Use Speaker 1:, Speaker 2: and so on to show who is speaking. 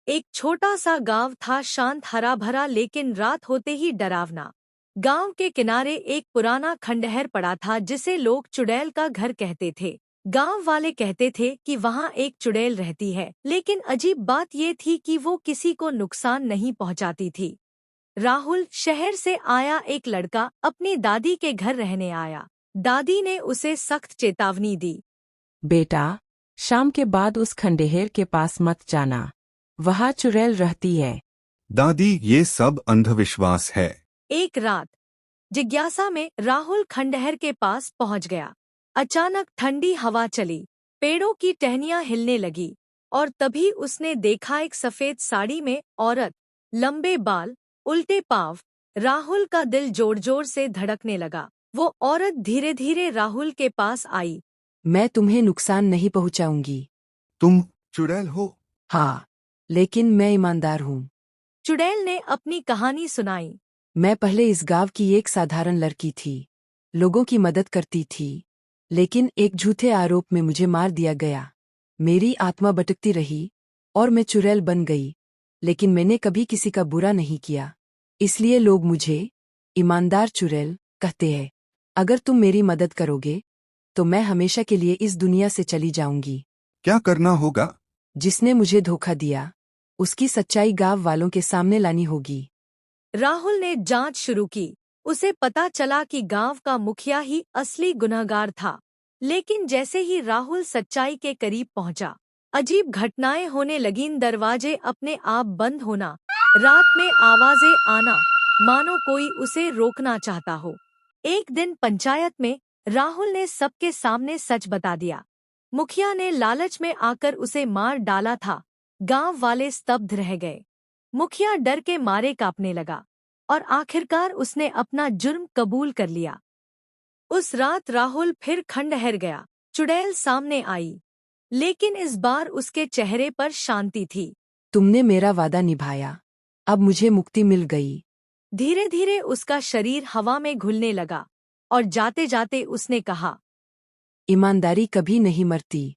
Speaker 1: एक छोटा सा गांव था, शांत हरा भरा, लेकिन रात होते ही डरावना। गांव के किनारे एक पुराना खंडहर पड़ा था जिसे लोग चुड़ैल का घर कहते थे। गांव वाले कहते थे कि वहां एक चुड़ैल रहती है, लेकिन अजीब बात ये थी कि वो किसी को नुकसान नहीं पहुंचाती थी। राहुल, शहर से आया एक लड़का, अपनी दादी के घर रहने आया। दादी ने उसे सख्त चेतावनी दी।
Speaker 2: बेटा, शाम के बाद उस खंडहर के पास मत जाना, वहाँ चुड़ैल रहती है।
Speaker 3: दादी, ये सब अंधविश्वास है।
Speaker 1: एक रात जिज्ञासा में राहुल खंडहर के पास पहुंच गया। अचानक ठंडी हवा चली, पेड़ों की टहनियां हिलने लगी, और तभी उसने देखा एक सफेद साड़ी में औरत, लंबे बाल, उल्टे पांव। राहुल का दिल जोर जोर से धड़कने लगा। वो औरत धीरे धीरे राहुल के पास आई।
Speaker 2: मैं तुम्हें नुकसान नहीं पहुँचाऊंगी।
Speaker 3: तुम चुड़ैल हो?
Speaker 2: हाँ, लेकिन मैं ईमानदार हूँ।
Speaker 1: चुड़ैल ने अपनी कहानी सुनाई।
Speaker 2: मैं पहले इस गांव की एक साधारण लड़की थी, लोगों की मदद करती थी, लेकिन एक झूठे आरोप में मुझे मार दिया गया। मेरी आत्मा भटकती रही और मैं चुड़ैल बन गई, लेकिन मैंने कभी किसी का बुरा नहीं किया, इसलिए लोग मुझे ईमानदार चुड़ैल कहते हैं। अगर तुम मेरी मदद करोगे तो मैं हमेशा के लिए इस दुनिया से चली जाऊंगी।
Speaker 3: क्या करना होगा?
Speaker 2: जिसने मुझे धोखा दिया उसकी सच्चाई गांव वालों के सामने लानी होगी।
Speaker 1: राहुल ने जांच शुरू की। उसे पता चला कि गांव का मुखिया ही असली गुनहगार था। लेकिन जैसे ही राहुल सच्चाई के करीब पहुंचा, अजीब घटनाएं होने लगीं। दरवाजे अपने आप बंद होना, रात में आवाजें आना, मानो कोई उसे रोकना चाहता हो। एक दिन पंचायत में राहुल ने सबके सामने सच बता दिया। मुखिया ने लालच में आकर उसे मार डाला था। गांव वाले स्तब्ध रह गए। मुखिया डर के मारे कांपने लगा, और आखिरकार उसने अपना जुर्म कबूल कर लिया। उस रात राहुल फिर खंडहर गया। चुड़ैल सामने आई, लेकिन इस बार उसके चेहरे पर शांति थी।
Speaker 2: तुमने मेरा वादा निभाया, अब मुझे मुक्ति मिल गई।
Speaker 1: धीरे धीरे उसका शरीर हवा में घुलने लगा, और जाते जाते उसने कहा,
Speaker 2: ईमानदारी कभी नहीं मरती।